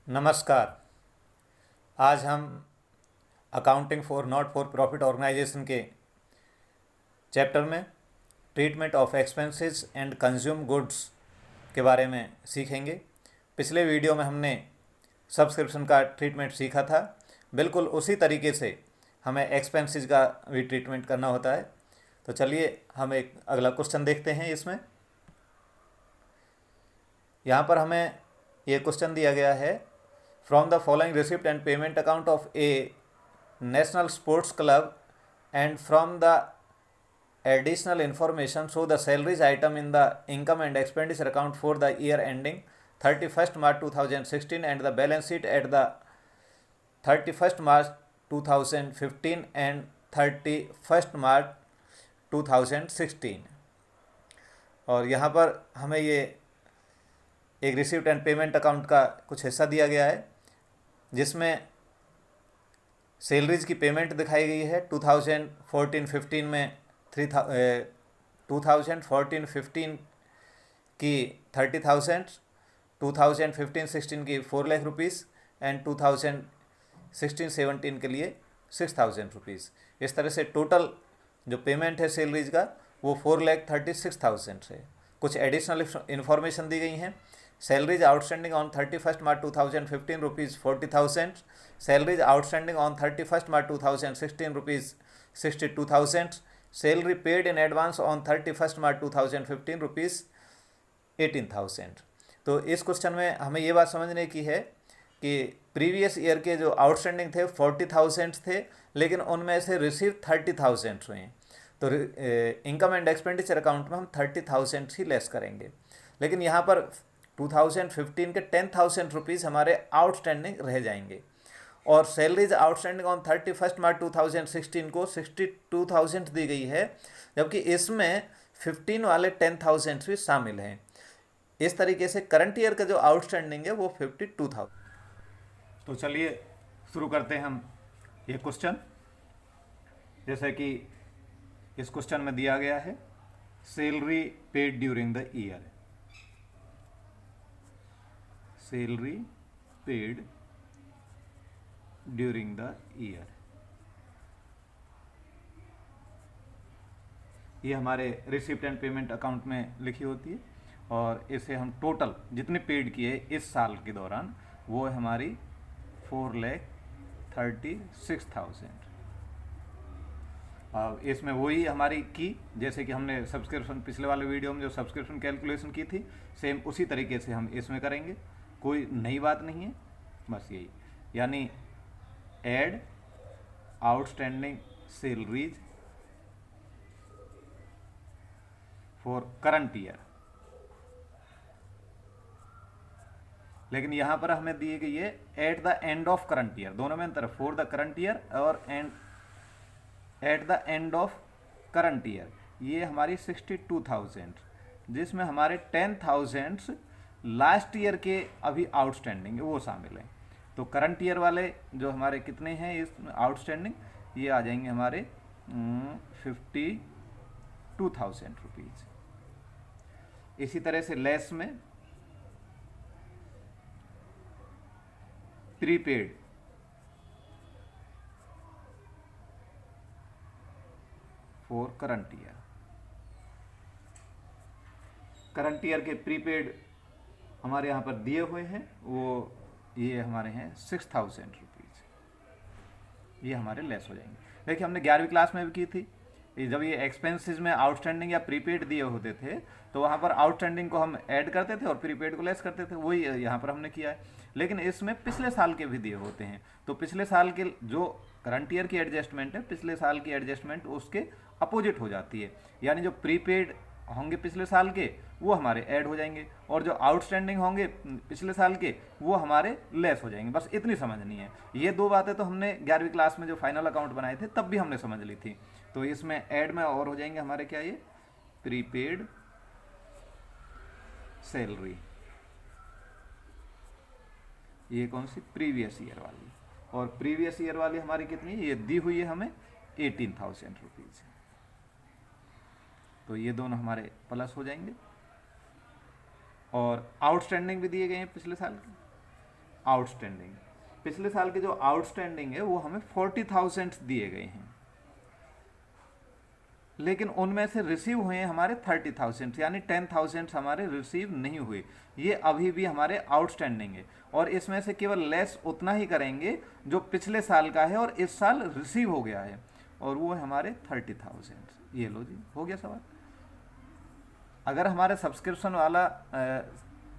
नमस्कार। आज हम accounting for not for profit organisation के चैप्टर में treatment of expenses and consume goods के बारे में सीखेंगे। पिछले वीडियो में हमने सब्सक्रिप्शन का ट्रीटमेंट सीखा था। बिल्कुल उसी तरीके से हमें एक्सपेंसेस का भी ट्रीटमेंट करना होता है। तो चलिए हम एक अगला क्वेश्चन देखते हैं। इसमें यहाँ पर हमें ये क्वेश्चन दिया गया है, from the following receipt and payment account of A national sports club and from the additional information show the salaries item in the income and expenditure account for the year ending 31st March 2016 and the balance sheet at the 31st March 2015 and 31st March 2016। और यहाँ पर हमें ये एक receipt and payment account का कुछ हिस्सा दिया गया है, जिसमें सैलरीज की पेमेंट दिखाई गई है 2014-15 में 2014-15 की 30,000, 2015-16 की 4 लाख रुपीज़ एंड 2016-17 के लिए 6,000 रुपीज़। इस तरह से टोटल जो पेमेंट है सैलरीज का वो 4,36,000 है। कुछ एडिशनल इन्फॉर्मेशन दी गई हैं। Salaries outstanding on 31st March 2015 rupees 40,000, salaries outstanding on 31st March 2016 rupees 62,000, salary paid in advance on 31st March 2015 rupees 18,000। तो इस क्वेश्चन में हमें ये बात समझने की है कि प्रीवियस ईयर के जो आउटस्टैंडिंग थे 40,000 थे, लेकिन उनमें से रिसीव 30,000 हुए हैं। तो इनकम एंड एक्सपेंडिचर अकाउंट में हम 30,000 ही लेस करेंगे। लेकिन यहाँ पर 2015 के 10,000 रुपीज़ हमारे आउटस्टैंडिंग रह जाएंगे। और salaries outstanding on 31st March 2016 को 62,000 दी गई है, जबकि इसमें 15 वाले 10,000 भी शामिल हैं। इस तरीके से करंट ईयर का जो आउटस्टैंडिंग है वो 52,000। तो चलिए शुरू करते हैं हम ये क्वेश्चन। जैसे कि इस क्वेश्चन में दिया गया है, salary paid during the year, salary paid during the year, ये हमारे रिसिप्ट एंड पेमेंट अकाउंट में लिखी होती है। और इसे हम टोटल जितने पेड किए इस साल के दौरान वो है हमारी 4,36,000। अब इसमें वही हमारी की, जैसे कि हमने सब्सक्रिप्शन पिछले वाले वीडियो में जो सब्सक्रिप्शन कैलकुलेशन की थी, सेम उसी तरीके से हम इसमें करेंगे। कोई नई बात नहीं है, बस यही, यानी add outstanding salaries for current year. लेकिन यहां पर हमें दिए गई है at the end of current year, दोनों में अंतर, फॉर द करंट ईयर और and at the end of current year. ये हमारी 62,000, जिसमें हमारे 10,000 लास्ट ईयर के अभी आउटस्टैंडिंग है वो शामिल है। तो करंट ईयर वाले जो हमारे कितने हैं इस आउटस्टैंडिंग, ये आ जाएंगे हमारे 52,000 रुपीज़। इसी तरह से लेस में prepaid for current year, current year के प्रीपेड हमारे यहाँ पर दिए हुए हैं, वो ये हमारे हैं 6,000 रुपीज़, ये हमारे लेस हो जाएंगे। देखिए हमने 11वीं क्लास में भी की थी, जब ये एक्सपेंसेस में आउटस्टैंडिंग या प्रीपेड दिए होते थे तो वहाँ पर आउटस्टैंडिंग को हम ऐड करते थे और प्रीपेड को लेस करते थे, वही यहाँ पर हमने किया है। लेकिन इसमें पिछले साल के भी दिए होते हैं, तो पिछले साल के जो करंट ईयर की एडजस्टमेंट है, पिछले साल की एडजस्टमेंट उसके अपोजिट हो जाती है, यानी जो प्रीपेड होंगे पिछले साल के वो हमारे ऐड हो जाएंगे और जो आउटस्टैंडिंग होंगे पिछले साल के वो हमारे लेस हो जाएंगे। बस इतनी समझनी है। ये दो बातें तो हमने 11वीं क्लास में जो फाइनल अकाउंट बनाए थे तब भी हमने समझ ली थी। तो इसमें ऐड में और हो जाएंगे हमारे क्या, ये प्रीपेड सैलरी, ये कौन सी, प्रीवियस ईयर वाली। और प्रीवियस ईयर वाली हमारी कितनी है, ये दी हुई है हमें 18,000 रुपीज़। तो ये दोनों हमारे प्लस हो जाएंगे। और आउटस्टैंडिंग भी दिए गए हैं पिछले साल के। आउटस्टैंडिंग, पिछले साल के जो आउटस्टैंडिंग है वो हमें 40,000 दिए गए हैं, लेकिन उनमें से रिसीव हुए हैं हमारे 30,000, यानी 10,000 हमारे रिसीव नहीं हुए, ये अभी भी हमारे आउटस्टैंडिंग है। और इसमें से केवल लेस उतना ही करेंगे जो पिछले साल का है और इस साल रिसीव हो गया है, और वो है हमारे 30,000। ये लो जी, हो गया सवाल। अगर हमारे सब्सक्रिप्शन वाला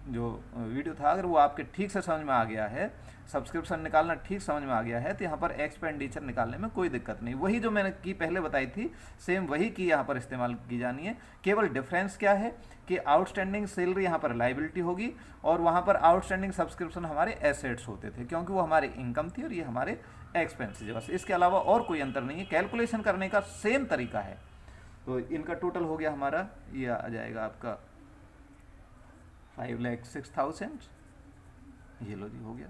जो वीडियो था अगर वो आपके ठीक से समझ में आ गया है, सब्सक्रिप्शन निकालना ठीक समझ में आ गया है, तो यहाँ पर एक्सपेंडिचर निकालने में कोई दिक्कत नहीं। वही जो मैंने की पहले बताई थी सेम वही की यहाँ पर इस्तेमाल की जानी है। केवल डिफरेंस क्या है कि आउटस्टैंडिंग सैलरी यहाँ पर लाइबिलिटी होगी और वहाँ पर आउटस्टैंडिंग सब्सक्रिप्शन हमारे एसेट्स होते थे, क्योंकि वो हमारी इनकम थी और ये हमारे एक्सपेंसेस। बस इसके अलावा और कोई अंतर नहीं है, कैलकुलेशन करने का सेम तरीका है। तो इनका टोटल हो गया हमारा, ये आ जाएगा आपका 5,06,000। ये लो जी, हो गया।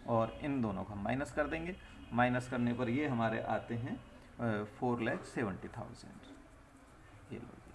और इन दोनों को हम माइनस कर देंगे, माइनस करने पर ये हमारे आते हैं 4,70,000। ये लो जी,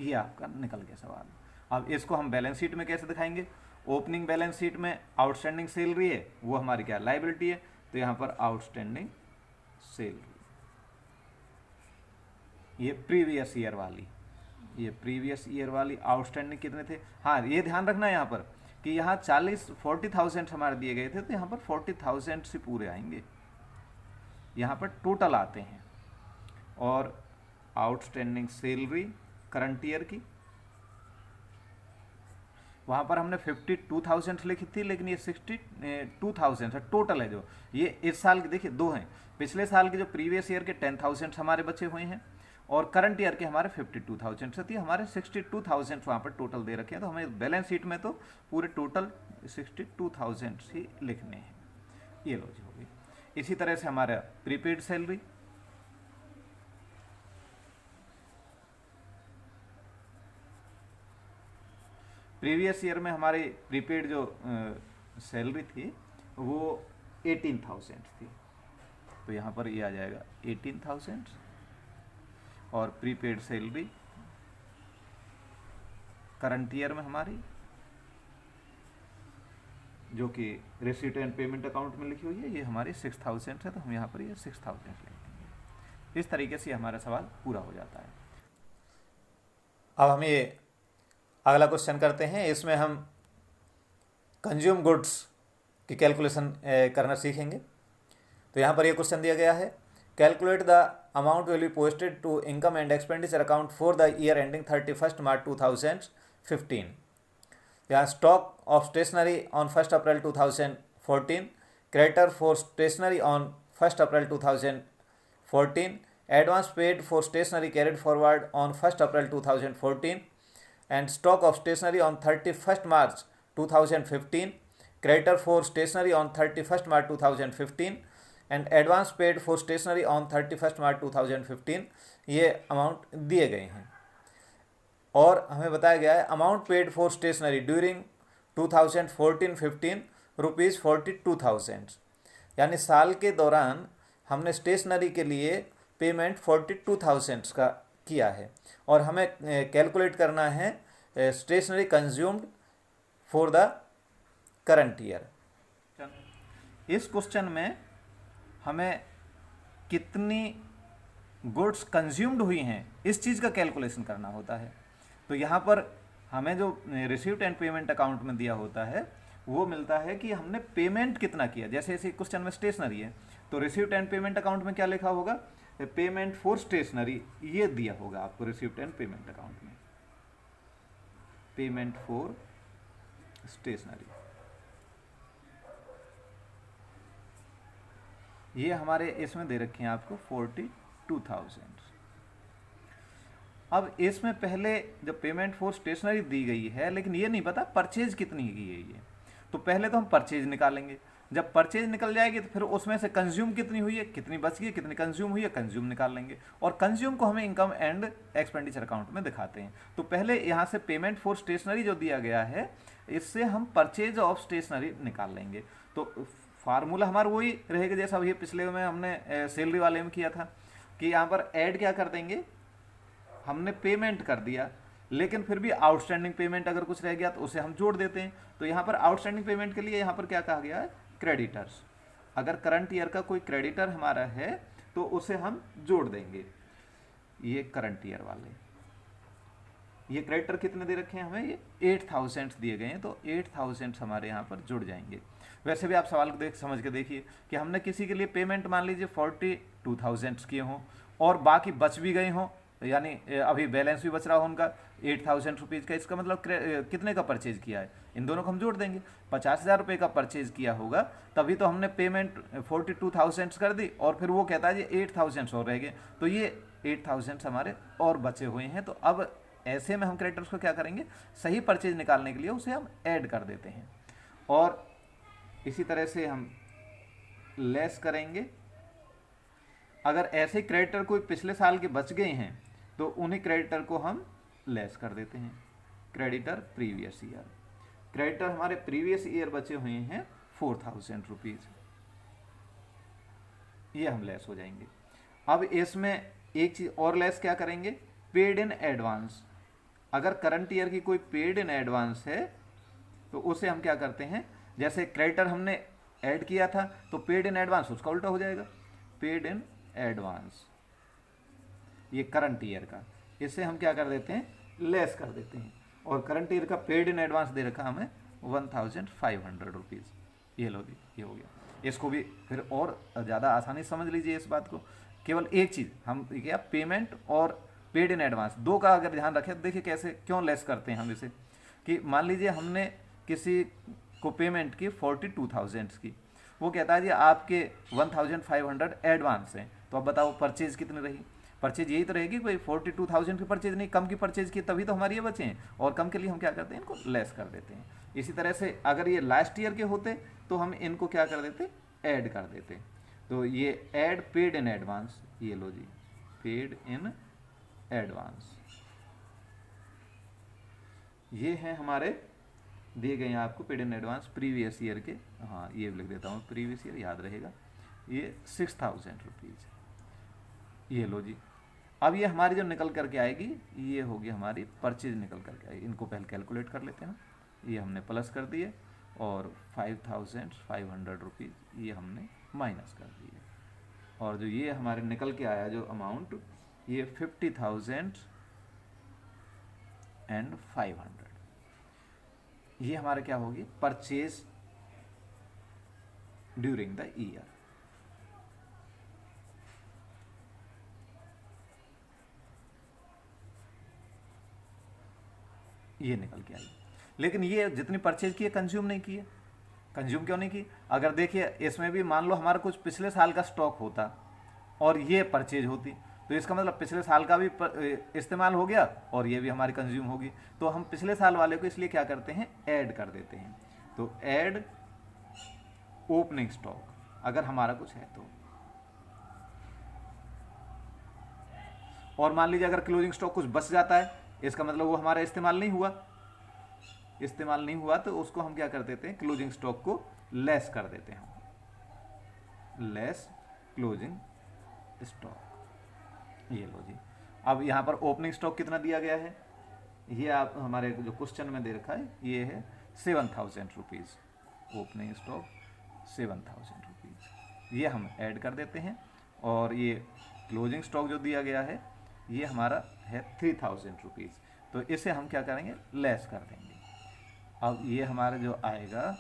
ये आपका निकल गया सवाल। अब इसको हम बैलेंस शीट में कैसे दिखाएंगे? ओपनिंग बैलेंस शीट में आउटस्टैंडिंग सैलरी है, वो हमारी क्या लाइबिलिटी है, तो यहाँ पर आउटस्टैंडिंग सैलरी, ये प्रीवियस ईयर वाली, ये प्रीवियस ईयर वाली आउटस्टैंडिंग कितने थे। हाँ, ये ध्यान रखना है यहाँ पर कि यहाँ 40,000 हमारे दिए गए थे, तो यहाँ पर 40,000 से पूरे आएंगे, यहाँ पर टोटल आते हैं। और आउटस्टैंडिंग सैलरी करंट ईयर की, वहाँ पर हमने 52,000 लिखी थी, लेकिन ये 62,000 है टोटल है। जो ये इस साल के देखिए दो हैं, पिछले साल के जो प्रीवियस ईयर के 10,000 हमारे बचे हुए हैं और करंट ईयर के हमारे 52,000 से थी, हमारे 62,000 वहाँ पर टोटल दे रखे हैं। तो हमें बैलेंस शीट में तो पूरे टोटल 62,000 ही लिखने हैं। ये लो जी, हो गई। इसी तरह से हमारा प्रीपेड सैलरी, प्रीवियस ईयर में हमारी प्रीपेड जो सैलरी थी वो 18,000 थी, तो यहाँ पर ये आ जाएगा 18,000। और प्रीपेड सैलरी करंट ईयर में हमारी जो कि रिसीट एंड पेमेंट अकाउंट में लिखी हुई है, ये हमारी 6,000 है, तो हम यहाँ पर ये 6,000 लिख देंगे। इस तरीके से हमारा सवाल पूरा हो जाता है। अब हम ये अगला क्वेश्चन करते हैं, इसमें हम कंज्यूम गुड्स की कैलकुलेशन करना सीखेंगे। तो यहाँ पर ये क्वेश्चन दिया गया है, calculate the amount will be posted to income and expenditure account for the year ending 31 March 2015। यहाँ stock of stationery on 1 April 2014, creditor for stationery on 1 April 2014, advance paid for stationery carried forward on 1 April 2014, and stock of stationery on 31st March 2015, creditor for stationery on 31st March 2015 and advance paid for stationery on 31st March 2015। ये amount दिए गए हैं और हमें बताया गया है amount paid for stationery during 2014-15 ₹42,000, यानी साल के दौरान हमने स्टेशनरी के लिए पेमेंट 42,000 का किया है और हमें कैलकुलेट करना है stationery consumed for the current year. इस क्वेश्चन में हमें कितनी गुड्स कंज्यूम्ड हुई हैं इस चीज़ का कैलकुलेशन करना होता है। तो यहाँ पर हमें जो रिसीव्ड एंड पेमेंट अकाउंट में दिया होता है वो मिलता है कि हमने पेमेंट कितना किया। जैसे इसी क्वेश्चन में स्टेशनरी है तो रिसीव्ड एंड पेमेंट अकाउंट में क्या लिखा होगा, पेमेंट फॉर स्टेशनरी, ये दिया होगा आपको रिसीव्ड एंड पेमेंट अकाउंट में, पेमेंट फॉर स्टेशनरी। ये हमारे इसमें दे रखे हैं आपको 42,000। अब इसमें पहले जब पेमेंट फॉर स्टेशनरी दी गई है लेकिन ये नहीं पता परचेज कितनी की गई है, तो पहले तो हम परचेज निकालेंगे। जब परचेज निकल जाएगी तो फिर उसमें से कंज्यूम कितनी हुई है, कितनी बच गई, कितनी कंज्यूम हुई है, कंज्यूम निकाल लेंगे और कंज्यूम को हमें इनकम एंड एक्सपेंडिचर अकाउंट में दिखाते हैं। तो पहले यहाँ से पेमेंट फॉर स्टेशनरी जो दिया गया है इससे हम परचेज ऑफ स्टेशनरी निकाल लेंगे। तो फार्मूला हमारा वही रहेगा जैसा अभी पिछले में हमने सैलरी वाले में किया था कि यहाँ पर ऐड क्या कर देंगे, हमने पेमेंट कर दिया लेकिन फिर भी आउटस्टैंडिंग पेमेंट अगर कुछ रह गया तो उसे हम जोड़ देते हैं। तो यहाँ पर आउटस्टैंडिंग पेमेंट के लिए यहाँ पर क्या कहा गया है, क्रेडिटर्स। अगर करंट ईयर का कोई क्रेडिटर हमारा है तो उसे हम जोड़ देंगे। ये करंट ईयर वाले, ये क्रेडिटर कितने दे रखे हैं हमें, ये 8000 दिए गए हैं, तो 8000 हमारे यहाँ पर जुड़ जाएंगे। वैसे भी आप सवाल को समझ के देखिए कि हमने किसी के लिए पेमेंट मान लीजिए 42,000 किए हों और बाकी बच भी गए हों, यानी अभी बैलेंस भी बच रहा हो उनका 8000 रुपीज़ का, इसका मतलब कितने का परचेज किया है, इन दोनों को हम जोड़ देंगे। 50,000 रुपये का परचेज किया होगा तभी तो हमने पेमेंट 42,000 कर दी और फिर वो कहता है ये 8,000 और रह गए, तो ये 8,000 हमारे और बचे हुए हैं। तो अब ऐसे में हम क्रेडिटर्स को क्या करेंगे, सही परचेज निकालने के लिए उसे हम ऐड कर देते हैं और इसी तरह से हम लेस करेंगे। अगर ऐसे क्रेडिटर कोई पिछले साल के बच गए हैं तो उन्हीं क्रेडिटर को हम लेस कर देते हैं। क्रेडिटर प्रीवियस ईयर, क्रेडिटर हमारे प्रीवियस ईयर बचे हुए हैं 4,000 रुपीज़, ये हम लेस हो जाएंगे। अब इसमें एक चीज़ और लेस क्या करेंगे, पेड इन एडवांस। अगर करंट ईयर की कोई पेड इन एडवांस है तो उसे हम क्या करते हैं, जैसे क्रेडिटर हमने ऐड किया था तो पेड इन एडवांस उसका उल्टा हो जाएगा, पेड इन एडवांस ये करंट ईयर का, इससे हम क्या कर देते हैं, लेस कर देते हैं। और करंट ईयर का पेड इन एडवांस दे रखा हमें 1,500 रुपीज़, ये लो जी, ये हो गया। इसको भी फिर और ज़्यादा आसानी समझ लीजिए इस बात को, केवल एक चीज़ हम क्या, पेमेंट और पेड इन एडवांस दो का अगर ध्यान रखें तो देखिए कैसे क्यों लेस करते हैं हम इसे, कि मान लीजिए हमने किसी को पेमेंट की 42,000 की, वो कहता है जी आपके 1,500 एडवांस हैं, तो अब बताओ परचेज कितनी रही, परचेज यही तो रहेगी, कोई 42,000 की परचेज नहीं, कम की परचेज की, तभी तो हमारे ये बचे हैं, और कम के लिए हम क्या करते हैं, इनको लेस कर देते हैं। इसी तरह से अगर ये लास्ट ईयर के होते तो हम इनको क्या कर देते, ऐड कर देते। तो ये ऐड पेड इन एडवांस, ये लो जी, पेड इन एडवांस, ये हैं हमारे दिए गए हैं आपको paid in advance previous year के। हाँ ये लिख देता हूँ, प्रीवियस ईयर याद रहेगा, ये 6,000 रुपीज़, ये लो जी। अब ये हमारी जो निकल करके आएगी ये होगी हमारी परचेज निकल करके आएगी, इनको पहले कैलकुलेट कर लेते हैं। ये हमने प्लस कर दिए और 5,500 रुपीज़ ये हमने माइनस कर दिए, और जो ये हमारे निकल के आया जो अमाउंट, ये 50,500, ये हमारा क्या होगी, परचेज ड्यूरिंग द ईयर। ये निकल के आई, लेकिन ये जितनी परचेज की है कंज्यूम नहीं की है। कंज्यूम क्यों नहीं की, अगर देखिए इसमें भी मान लो हमारा कुछ पिछले साल का स्टॉक होता और ये परचेज होती, तो इसका मतलब पिछले साल का भी इस्तेमाल हो गया और ये भी हमारी कंज्यूम होगी। तो हम पिछले साल वाले को इसलिए क्या करते हैं, ऐड कर देते हैं। तो ऐड ओपनिंग स्टॉक, अगर हमारा कुछ है तो, और मान लीजिए अगर क्लोजिंग स्टॉक कुछ बच जाता है, इसका मतलब वो हमारा इस्तेमाल नहीं हुआ, इस्तेमाल नहीं हुआ तो उसको हम क्या कर देते हैं, क्लोजिंग स्टॉक को लेस कर देते हैं, लेस क्लोजिंग स्टॉक, ये लो जी। अब यहाँ पर ओपनिंग स्टॉक कितना दिया गया है, ये आप हमारे जो क्वेश्चन में दे रखा है, ये है 7,000 रुपीज़, ओपनिंग स्टॉक 7,000 रुपीज़, ये हम ऐड कर देते हैं। और ये क्लोजिंग स्टॉक जो दिया गया है ये हमारा है 3,000 रुपीज़, तो इसे हम क्या करेंगे, लेस कर देंगे। अब ये हमारा जो आएगा,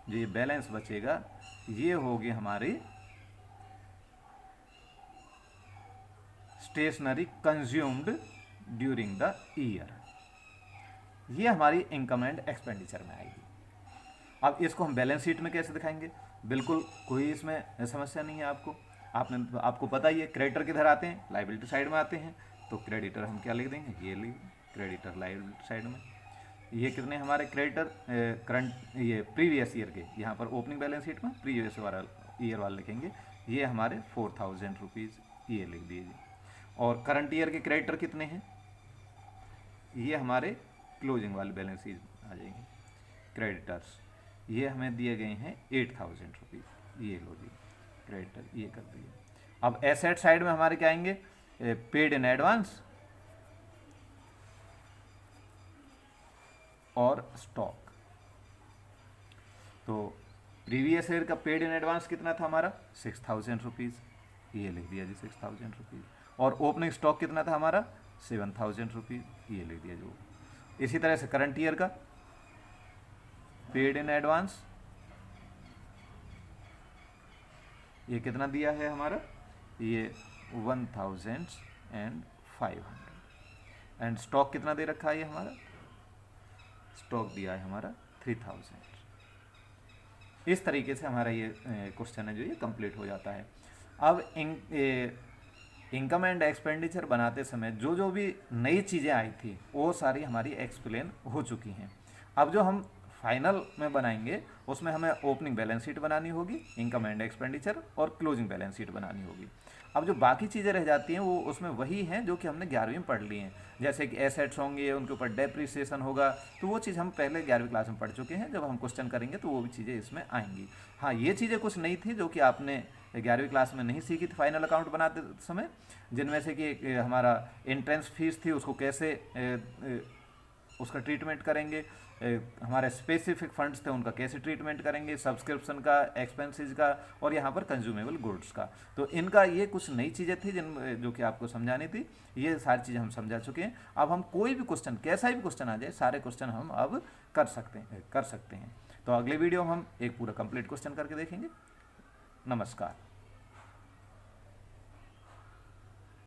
जो ये बैलेंस बचेगा, ये होगी हमारी stationery consumed during the year, ये हमारी इनकम एंड एक्सपेंडिचर में आएगी। अब इसको हम बैलेंस शीट में कैसे दिखाएंगे, बिल्कुल कोई इसमें समस्या नहीं है आपको, आपको पता ही है क्रेडिटर किधर आते हैं, लाइबिलिटी साइड में आते हैं, तो क्रेडिटर हम क्या लिख देंगे, ये लिख क्रेडिटर लाइबिलिटी साइड में। ये कितने हमारे क्रेडिटर करंट, ये प्रीवियस ईयर के, यहाँ पर ओपनिंग बैलेंस शीट में प्रीवियस ईयर वाला लिखेंगे, ये हमारे 4,000 रुपीज़, ये लिख दीजिए। और करंट ईयर के क्रेडिटर कितने हैं, ये हमारे क्लोजिंग वाले बैलेंस शीट आ जाएंगे। क्रेडिटर्स ये हमें दिए गए हैं 8,000 रुपीज़, ये लो जी क्रेडिटर, ये कर दिए। अब एसेट साइड में हमारे क्या आएंगे, पेड इन एडवांस, और स्टॉक। तो प्रीवियस ईयर का पेड इन एडवांस कितना था हमारा 6,000 रुपीज़, ये लिख दिया जी 6,000 रुपीज़। और ओपनिंग स्टॉक कितना था हमारा 7,000 रुपीज़, ये लिख दिया जो। इसी तरह से करंट ईयर का पेड इन एडवांस ये कितना दिया है हमारा, ये 1,500 एंड स्टॉक कितना दे रखा है ये हमारा, स्टॉक दिया है हमारा 3,000। इस तरीके से हमारा ये क्वेश्चन है जो ये कंप्लीट हो जाता है। अब इनकम एंड एक्सपेंडिचर बनाते समय जो जो भी नई चीज़ें आई थी वो सारी हमारी एक्सप्लेन हो चुकी हैं। अब जो हम फाइनल में बनाएंगे उसमें हमें ओपनिंग बैलेंस शीट बनानी होगी, इनकम एंड एक्सपेंडिचर और क्लोजिंग बैलेंस शीट बनानी होगी। अब जो बाकी चीज़ें रह जाती हैं वो उसमें वही हैं जो कि हमने 11वीं में पढ़ ली हैं, जैसे कि एसेट्स होंगे, उनके ऊपर डेप्रिसिएशन होगा, तो वो चीज़ हम पहले 11वीं क्लास में पढ़ चुके हैं। जब हम क्वेश्चन करेंगे तो वो भी चीज़ें इसमें आएंगी। हाँ, ये चीज़ें कुछ नहीं थी जो कि आपने 11वीं क्लास में नहीं सीखी थी फाइनल अकाउंट बनाते समय, जिनमें से कि हमारा एंट्रेंस फीस थी उसको कैसे उसका ट्रीटमेंट करेंगे, हमारे स्पेसिफिक फंड्स थे उनका कैसे ट्रीटमेंट करेंगे, सब्सक्रिप्शन का, एक्सपेंसेस का और यहाँ पर कंज्यूमेबल गुड्स का। तो इनका ये कुछ नई चीज़ें थी जिन जो कि आपको समझानी थी, ये सारी चीज़ें हम समझा चुके हैं। अब हम कोई भी क्वेश्चन, कैसा भी क्वेश्चन आ जाए, सारे क्वेश्चन हम अब कर सकते हैं। तो अगले वीडियो में हम एक पूरा कंप्लीट क्वेश्चन करके देखेंगे। नमस्कार।